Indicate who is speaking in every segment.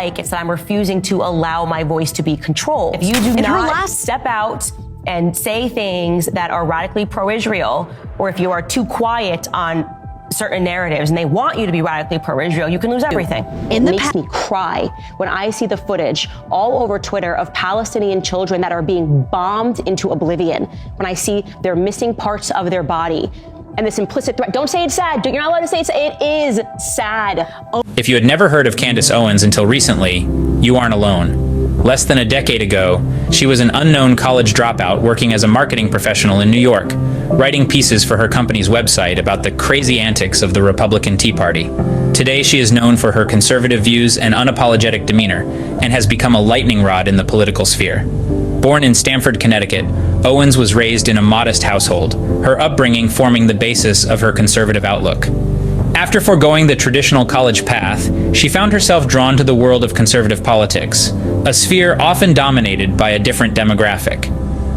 Speaker 1: It's that I'm refusing to allow my voice to be controlled. If you do not step out and say things that are radically pro-Israel, or if you are too quiet on certain narratives and they want you to be radically pro-Israel, you can lose everything.
Speaker 2: It makes me cry when I see the footage all over Twitter of Palestinian children that are being bombed into oblivion, when I see they're missing parts of their body. And this implicit threat, don't say it's sad, you're not allowed to say it is sad.
Speaker 3: If you had never heard of Candace Owens until recently, you aren't alone. Less than a decade ago, she was an unknown college dropout working as a marketing professional in New York, writing pieces for her company's website about the crazy antics of the Republican Tea Party. Today, she is known for her conservative views and unapologetic demeanor, and has become a lightning rod in the political sphere. Born in Stamford, Connecticut, Owens was raised in a modest household, her upbringing forming the basis of her conservative outlook. After foregoing the traditional college path, she found herself drawn to the world of conservative politics, a sphere often dominated by a different demographic.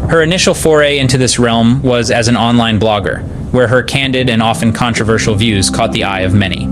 Speaker 3: Her initial foray into this realm was as an online blogger, where her candid and often controversial views caught the eye of many.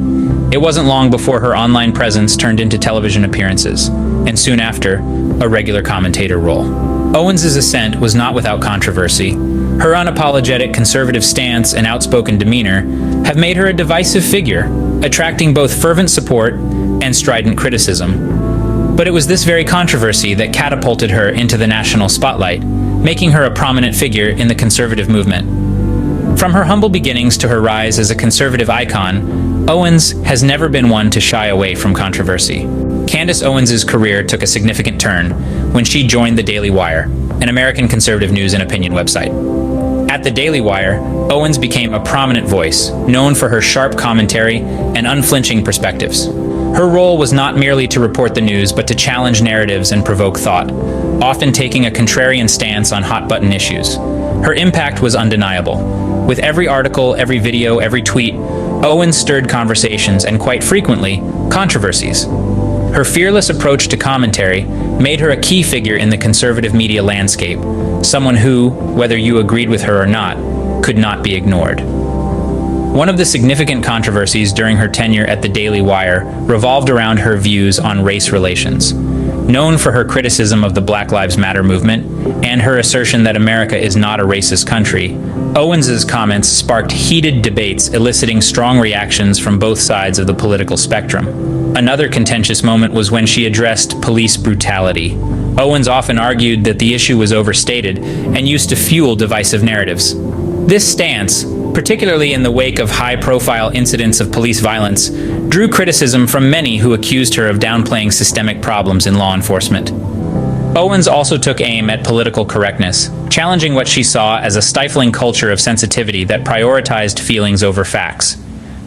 Speaker 3: It wasn't long before her online presence turned into television appearances, and soon after, a regular commentator role. Owens' ascent was not without controversy. Her unapologetic conservative stance and outspoken demeanor have made her a divisive figure, attracting both fervent support and strident criticism. But it was this very controversy that catapulted her into the national spotlight, making her a prominent figure in the conservative movement. From her humble beginnings to her rise as a conservative icon, Owens has never been one to shy away from controversy. Candace Owens' career took a significant turn when she joined the Daily Wire, an American conservative news and opinion website. At the Daily Wire, Owens became a prominent voice, known for her sharp commentary and unflinching perspectives. Her role was not merely to report the news, but to challenge narratives and provoke thought, often taking a contrarian stance on hot-button issues. Her impact was undeniable. With every article, every video, every tweet, Owens stirred conversations and, quite frequently, controversies. Her fearless approach to commentary made her a key figure in the conservative media landscape, someone who, whether you agreed with her or not, could not be ignored. One of the significant controversies during her tenure at the Daily Wire revolved around her views on race relations. Known for her criticism of the Black Lives Matter movement and her assertion that America is not a racist country, Owens' comments sparked heated debates, eliciting strong reactions from both sides of the political spectrum. Another contentious moment was when she addressed police brutality. Owens often argued that the issue was overstated and used to fuel divisive narratives. This stance, particularly in the wake of high-profile incidents of police violence, drew criticism from many who accused her of downplaying systemic problems in law enforcement. Owens also took aim at political correctness, challenging what she saw as a stifling culture of sensitivity that prioritized feelings over facts.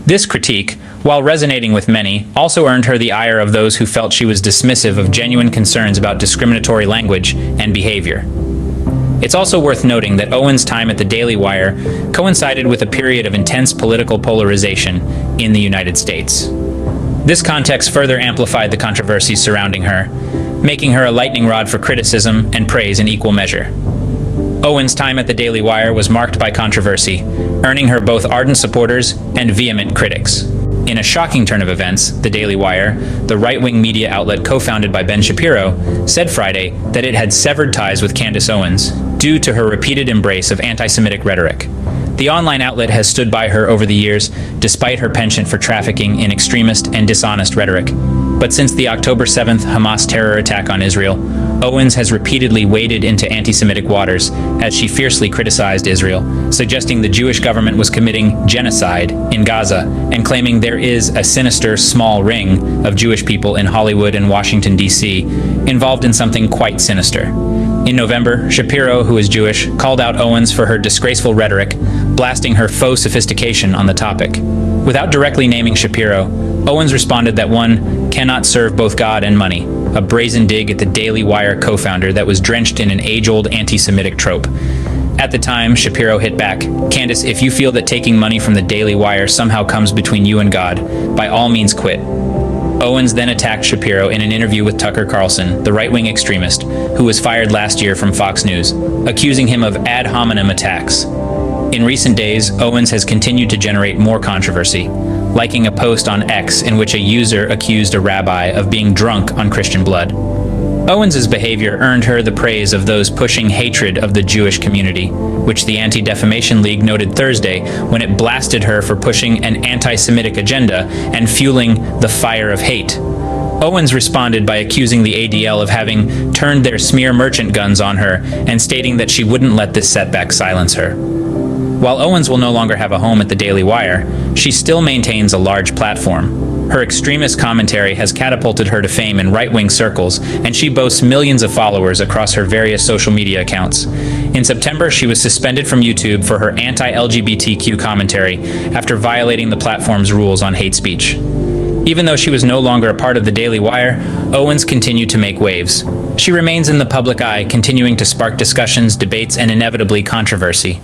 Speaker 3: This critique, while resonating with many, also earned her the ire of those who felt she was dismissive of genuine concerns about discriminatory language and behavior. It's also worth noting that Owens' time at the Daily Wire coincided with a period of intense political polarization in the United States. This context further amplified the controversies surrounding her, making her a lightning rod for criticism and praise in equal measure. Owens' time at the Daily Wire was marked by controversy, earning her both ardent supporters and vehement critics. In a shocking turn of events, the Daily Wire, the right-wing media outlet co-founded by Ben Shapiro, said Friday that it had severed ties with Candace Owens due to her repeated embrace of anti-Semitic rhetoric. The online outlet has stood by her over the years, despite her penchant for trafficking in extremist and dishonest rhetoric. But since the October 7th Hamas terror attack on Israel, Owens has repeatedly waded into anti-Semitic waters as she fiercely criticized Israel, suggesting the Jewish government was committing genocide in Gaza and claiming there is a sinister small ring of Jewish people in Hollywood and Washington, D.C., involved in something quite sinister. In November, Shapiro, who is Jewish, called out Owens for her disgraceful rhetoric, blasting her faux sophistication on the topic. Without directly naming Shapiro, Owens responded that one cannot serve both God and money, a brazen dig at the Daily Wire co-founder that was drenched in an age-old anti-Semitic trope. At the time, Shapiro hit back, "Candace, if you feel that taking money from the Daily Wire somehow comes between you and God, by all means quit." Owens then attacked Shapiro in an interview with Tucker Carlson, the right-wing extremist, who was fired last year from Fox News, accusing him of ad hominem attacks. In recent days, Owens has continued to generate more controversy. liking a post on X in which a user accused a rabbi of being drunk on Christian blood. Owens' behavior earned her the praise of those pushing hatred of the Jewish community, which the Anti-Defamation League noted Thursday when it blasted her for pushing an anti-Semitic agenda and fueling the fire of hate. Owens responded by accusing the ADL of having turned their smear merchant guns on her and stating that she wouldn't let this setback silence her. While Owens will no longer have a home at the Daily Wire, she still maintains a large platform. Her extremist commentary has catapulted her to fame in right-wing circles, and she boasts millions of followers across her various social media accounts. In September, she was suspended from YouTube for her anti-LGBTQ commentary after violating the platform's rules on hate speech. Even though she was no longer a part of the Daily Wire, Owens continued to make waves. She remains in the public eye, continuing to spark discussions, debates, and inevitably controversy.